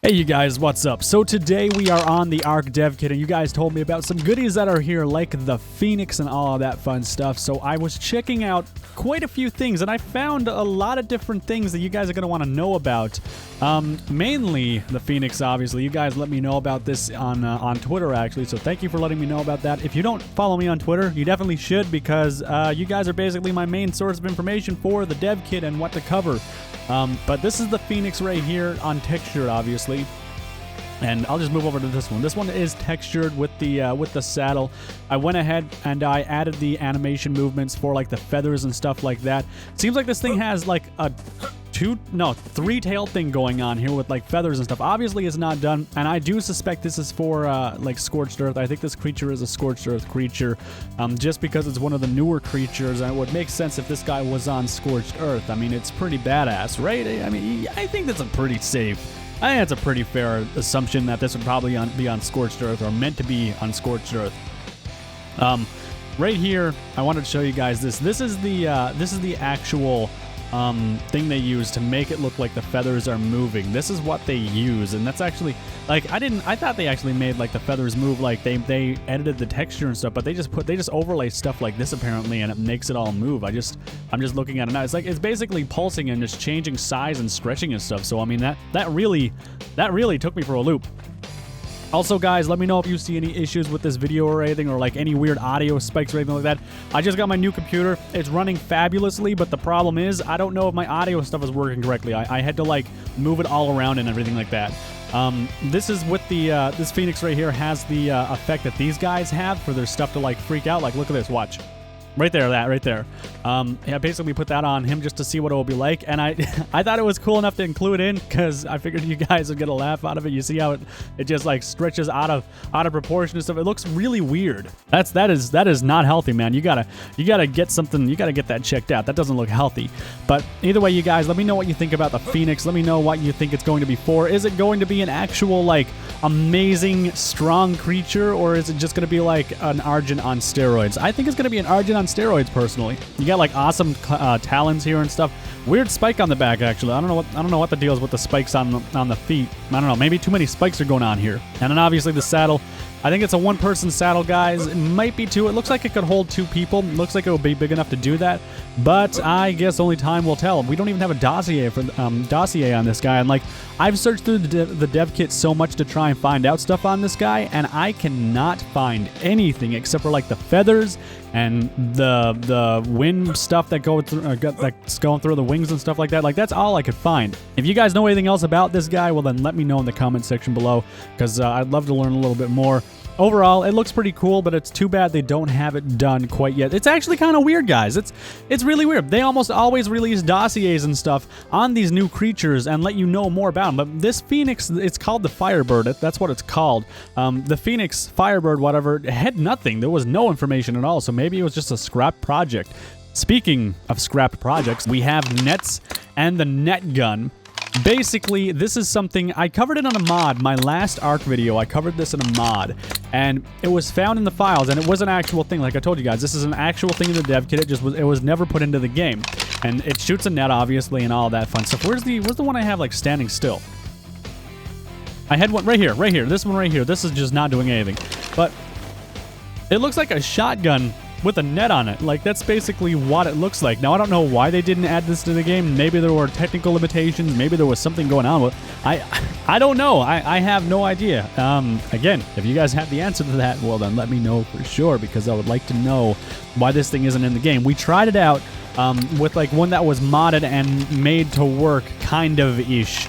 Hey you guys, what's up? So today we are on the ARK dev kit and you guys told me about some goodies that are here like the Phoenix and all of that fun stuff. So I was checking out quite a few things and I found a lot of different things that you guys are going to want to know about. Mainly the Phoenix, obviously. You guys let me know about this on Twitter actually, so thank you for letting me know about that. If you don't follow me on Twitter, you definitely should because you guys are basically my main source of information for the dev kit and what to cover. But this is the Phoenix right here on textured, obviously. And I'll just move over to this one. This one is textured with the saddle. I went ahead and I added the animation movements for like the feathers and stuff like that. Seems like this thing has like a three-tailed thing going on here with like feathers and stuff. Obviously it's not done, and I do suspect this is for like Scorched Earth. I think this creature is a Scorched Earth creature, just because it's one of the newer creatures, and it would make sense if this guy was on Scorched Earth. I mean, it's pretty badass, right? I mean, I think that's a pretty safe. I think that's a pretty fair assumption that this would probably be on Scorched Earth or meant to be on Scorched Earth. Right here, I wanted to show you guys this. This is the actual thing they use to make it look like the feathers are moving. This is what they use, and that's actually like I thought they actually made like the feathers move, like they edited the texture and stuff, but they just overlay stuff like this apparently, and it makes it all move. I'm just looking at it now. It's like it's basically pulsing and just changing size and stretching and stuff. So I mean that really took me for a loop. Also, guys, let me know if you see any issues with this video or anything, or like any weird audio spikes or anything like that. I just got my new computer. It's running fabulously, but the problem is I don't know if my audio stuff is working correctly. I had to like move it all around and everything like that. This is with the this Phoenix right here has the effect that these guys have for their stuff to like freak out. Like, look at this, watch. Right there, that right there. Yeah, basically put that on him just to see what it will be like, and I thought it was cool enough to include in because I figured you guys would get a laugh out of it. You see how it just like stretches out of proportion and stuff. It looks really weird. That is not healthy, man. You gotta get something. You gotta get that checked out. That doesn't look healthy. But either way, you guys, let me know what you think about the Phoenix. Let me know what you think it's going to be for. Is it going to be an actual like amazing strong creature, or is it just going to be like an Argent on steroids? I think it's going to be an Argent on steroids personally. You got like awesome talons here and stuff. Weird spike on the back actually. I don't know what the deal is with the spikes on the feet. I don't know. Maybe too many spikes are going on here. And then obviously the saddle. I think it's a one-person saddle, guys. It might be two. It looks like it could hold two people. It looks like it would be big enough to do that. But I guess only time will tell. We don't even have a dossier on this guy. And like, I've searched through the dev kit so much to try and find out stuff on this guy, and I cannot find anything except for like the feathers and the wind stuff that that's going through the wings and stuff like that. Like, that's all I could find. If you guys know anything else about this guy, well then let me know in the comment section below, because I'd love to learn a little bit more. Overall, it looks pretty cool, but it's too bad they don't have it done quite yet. It's actually kind of weird, guys. It's really weird. They almost always release dossiers and stuff on these new creatures and let you know more about them. But this Phoenix, it's called the Firebird. That's what it's called. The Phoenix Firebird, whatever, had nothing. There was no information at all, so maybe it was just a scrap project. Speaking of scrapped projects, we have nets and the net gun. Basically, this is something, I covered it on a mod. My last ARK video, I covered this in a mod, and it was found in the files, and it was an actual thing. Like I told you guys, this is an actual thing in the dev kit. It was never put into the game, and it shoots a net, obviously, and all that fun stuff. Where's the one I have, like, standing still? I had one right here. This one right here. This is just not doing anything, but it looks like a shotgun with a net on it. Like, that's basically what it looks like. Now, I don't know why they didn't add this to the game. Maybe there were technical limitations. Maybe there was something going on with I don't know. I have no idea. Again, if you guys have the answer to that, well, then let me know for sure, because I would like to know why this thing isn't in the game. We tried it out with like one that was modded and made to work kind of-ish.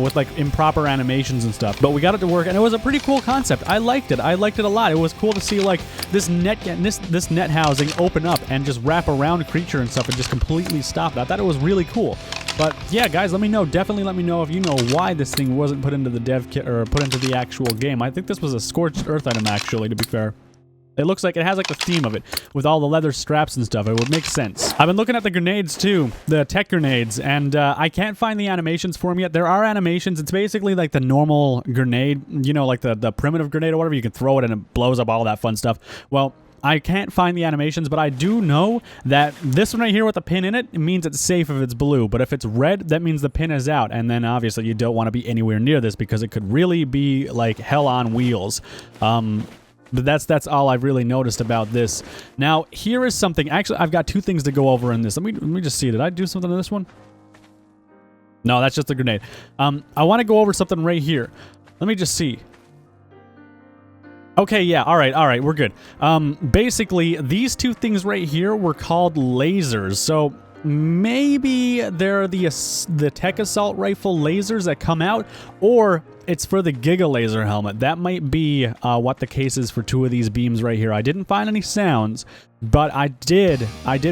With like improper animations and stuff, but we got it to work, and it was a pretty cool concept. I liked it. I liked it a lot. It was cool to see like this net housing open up and just wrap around a creature and stuff and just completely stop. I thought it was really cool. But yeah, guys, let me know. Definitely let me know if you know why this thing wasn't put into the dev kit or put into the actual game. I think this was a Scorched Earth item, actually, to be fair. It looks like it has like the theme of it with all the leather straps and stuff. It would make sense. I've been looking at the grenades too, the tech grenades, and I can't find the animations for them yet. There are animations. It's basically like the normal grenade, you know, like the primitive grenade or whatever. You can throw it and it blows up all that fun stuff. Well, I can't find the animations, but I do know that this one right here with the pin in it, it means it's safe if it's blue. But if it's red, that means the pin is out. And then obviously you don't want to be anywhere near this because it could really be like hell on wheels. But that's all I've really noticed about this. Now, here is something. Actually, I've got two things to go over in this. Let me just see. Did I do something in this one? No, that's just a grenade. I want to go over something right here. Let me just see. Okay, yeah, all right, we're good. Basically, these two things right here were called lasers. So maybe they're the TEK assault rifle lasers that come out, or it's for the Giga laser helmet. That might be what the case is for two of these beams right here. I didn't find any sounds, but I did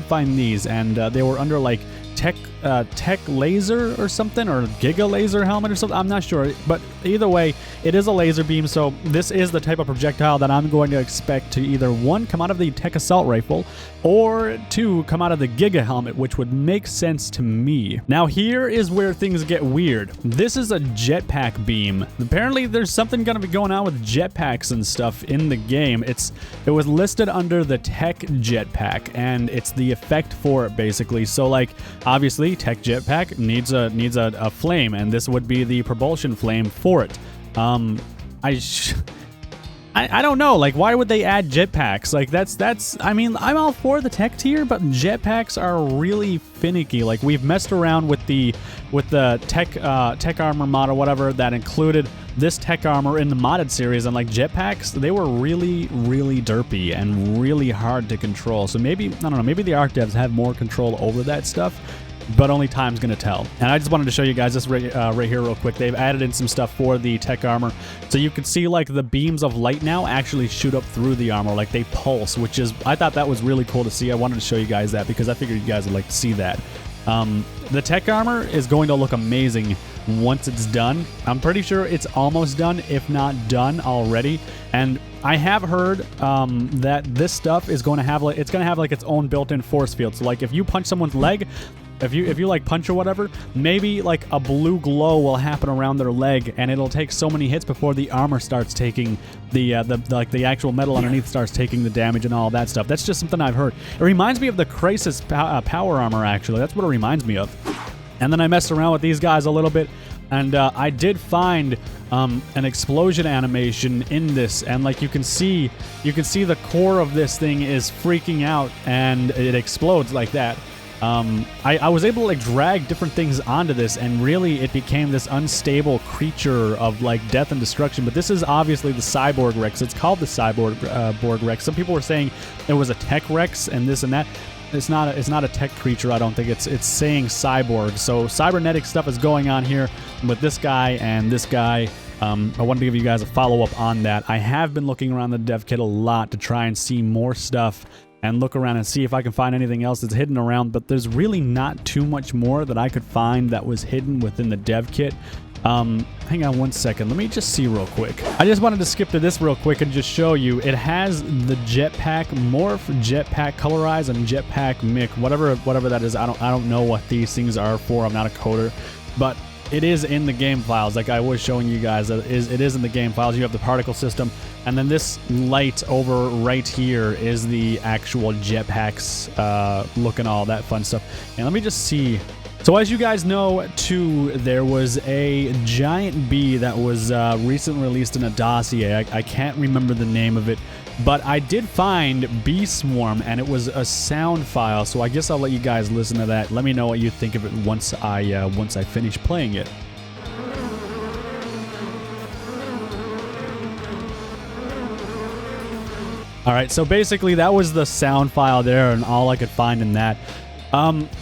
find these, and they were under like TEK laser or something, or Giga laser helmet or something. I'm not sure, but either way, it is a laser beam. So this is the type of projectile that I'm going to expect to either one, come out of the TEK assault rifle, or two, come out of the Giga helmet, which would make sense to me. Now here is where things get weird. This is a jetpack beam. Apparently there's something going to be going on with jetpacks and stuff in the game. It was listed under the TEK jetpack, and it's the effect for it basically. So like obviously TEK jetpack needs a flame, and this would be the propulsion flame for it. I don't know, like, why would they add jetpacks? Like, that's I mean, I'm all for the tech tier, but jetpacks are really finicky. Like, we've messed around with the tech armor mod or whatever that included this tech armor in the modded series, and like jetpacks, they were really derpy and really hard to control. So maybe, I don't know, maybe the ARK devs have more control over that stuff, but only time's gonna tell. And I just wanted to show you guys this right here real quick. They've added in some stuff for the tech armor, so you can see like the beams of light now actually shoot up through the armor, like they pulse, which is, I thought that was really cool to see. I wanted to show you guys that because I figured you guys would like to see that. The tech armor is going to look amazing once it's done. I'm pretty sure it's almost done, if not done already. And I have heard that this stuff is going to have like, it's going to have like its own built-in force field. So like if you punch someone's leg, if you like punch or whatever, maybe like a blue glow will happen around their leg, and it'll take so many hits before the armor starts taking the actual metal underneath starts taking the damage and all that stuff. That's just something I've heard. It reminds me of the Crisis power armor, actually. That's what it reminds me of. And then I messed around with these guys a little bit, and I did find an explosion animation in this, and like you can see the core of this thing is freaking out, and it explodes like that. I was able to like drag different things onto this, and really it became this unstable creature of like death and destruction. But this is obviously the cyborg Rex. It's called the cyborg Rex. Some people were saying it was a tech Rex and this and that. It's not a tech creature. I don't think it's saying cyborg. So cybernetic stuff is going on here with this guy and this guy. I wanted to give you guys a follow-up on that. I have been looking around the dev kit a lot to try and see more stuff and look around and see if I can find anything else that's hidden around, but there's really not too much more that I could find that was hidden within the dev kit. Hang on one second. Let me just see real quick. I just wanted to skip to this real quick and just show you. It has the jetpack morph, jetpack colorize, and jetpack mic, whatever that is. I don't know what these things are for. I'm not a coder, but it is in the game files. Like I was showing you guys, it is in the game files. You have the particle system, and then this light over right here is the actual jetpacks look and all that fun stuff. And let me just see. So as you guys know, too, there was a giant bee that was recently released in a dossier. I can't remember the name of it, but I did find Bee Swarm, and it was a sound file. So I guess I'll let you guys listen to that. Let me know what you think of it once I finish playing it. All right, so basically that was the sound file there, and all I could find in that.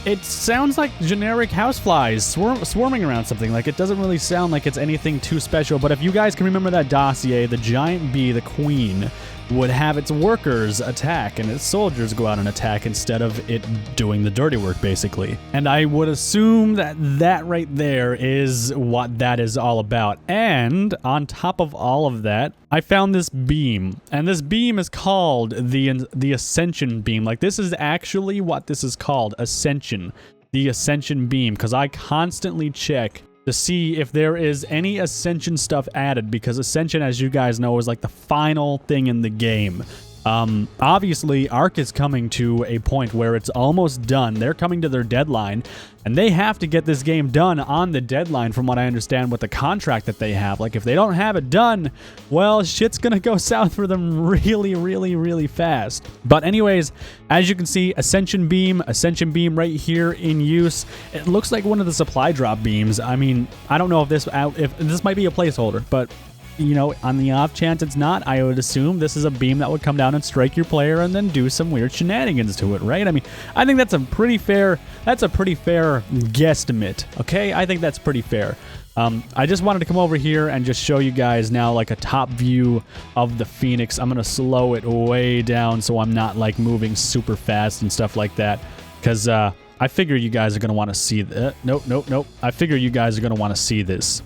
It sounds like generic houseflies swarming around something. Like, it doesn't really sound like it's anything too special, but if you guys can remember that dossier, the giant bee, the queen, would have its workers attack and its soldiers go out and attack instead of it doing the dirty work, basically. And I would assume that that right there is what that is all about. And on top of all of that, I found this beam, and this beam is called the ascension beam. Like, this is actually what this is called, ascension, the ascension beam, because I constantly check to see if there is any ascension stuff added, because ascension, as you guys know, is like the final thing in the game. Obviously, ARK is coming to a point where it's almost done. They're coming to their deadline, and they have to get this game done on the deadline from what I understand with the contract that they have. Like, if they don't have it done, well, shit's gonna go south for them really, really, really fast. But anyways, as you can see, Ascension Beam right here in use. It looks like one of the supply drop beams. I mean, I don't know if this might be a placeholder, but you know, on the off chance it's not, I would assume this is a beam that would come down and strike your player and then do some weird shenanigans to it, right? I mean, I think that's a pretty fair guesstimate, okay? I think that's pretty fair. I just wanted to come over here and just show you guys now like a top view of the Phoenix. I'm gonna slow it way down so I'm not like moving super fast and stuff like that, because I figure you guys are gonna want to see that. Nope. I figure you guys are gonna want to see this.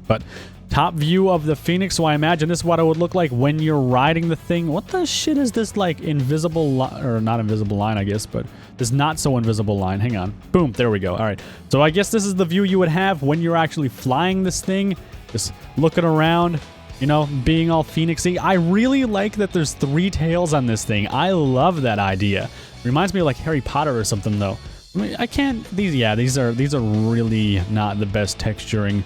But top view of the Phoenix, so I imagine this is what it would look like when you're riding the thing. What the shit is this, like, invisible line, or not invisible line, I guess, but this not so invisible line. Hang on. Boom, there we go. All right, so I guess this is the view you would have when you're actually flying this thing, just looking around, you know, being all Phoenixy. I really like that there's 3 tails on this thing. I love that idea. Reminds me of like Harry Potter or something, though. I mean, I can't, these are really not the best texturing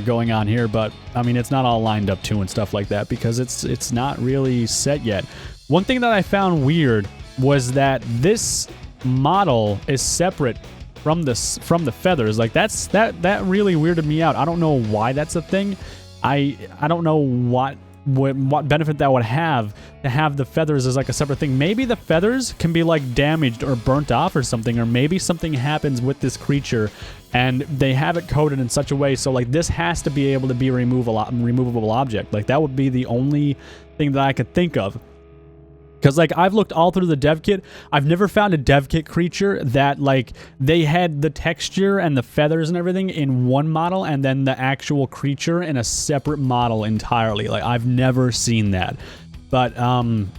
going on here, but I mean, it's not all lined up too and stuff like that because it's not really set yet. One thing that I found weird was that this model is separate from the feathers. Like that really weirded me out. I don't know why that's a thing. I don't know what benefit that would have to have the feathers as like a separate thing. Maybe the feathers can be like damaged or burnt off or something, or maybe something happens with this creature and they have it coded in such a way so like this has to be able to be a removable object. Like that would be the only thing that I could think of. Because, like, I've looked all through the dev kit. I've never found a dev kit creature that, like, they had the texture and the feathers and everything in one model and then the actual creature in a separate model entirely. Like, I've never seen that. But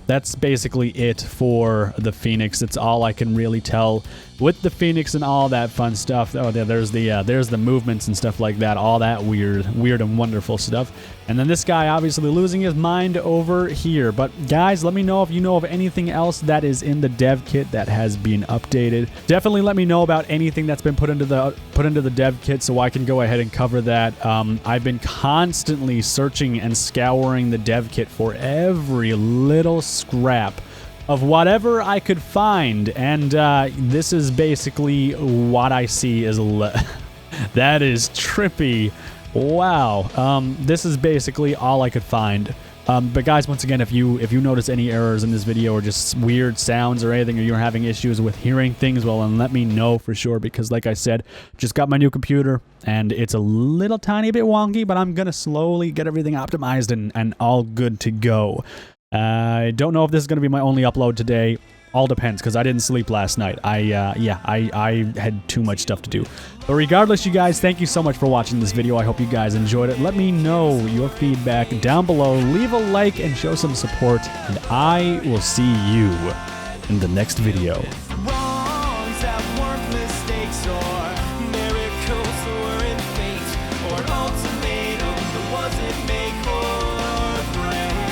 that's basically it for the Phoenix. It's all I can really tell with the Phoenix and all that fun stuff. Oh, there's the movements and stuff like that. All that weird and wonderful stuff. And then this guy obviously losing his mind over here. But guys, let me know if you know of anything else that is in the dev kit that has been updated. Definitely let me know about anything that's been put into the dev kit so I can go ahead and cover that. I've been constantly searching and scouring the dev kit for every little scrap of whatever I could find, and this is basically what I see as that is trippy. Wow. This is basically all I could find. But guys, once again, if you notice any errors in this video or just weird sounds or anything, or you're having issues with hearing things, well, then let me know for sure, because like I said, just got my new computer and it's a little tiny bit wonky, but I'm gonna slowly get everything optimized and all good to go. I don't know if this is gonna be my only upload today. All depends, because I didn't sleep last night. I had too much stuff to do. But regardless, you guys, thank you so much for watching this video. I hope you guys enjoyed it. Let me know your feedback down below. Leave a like and show some support. And I will see you in the next video.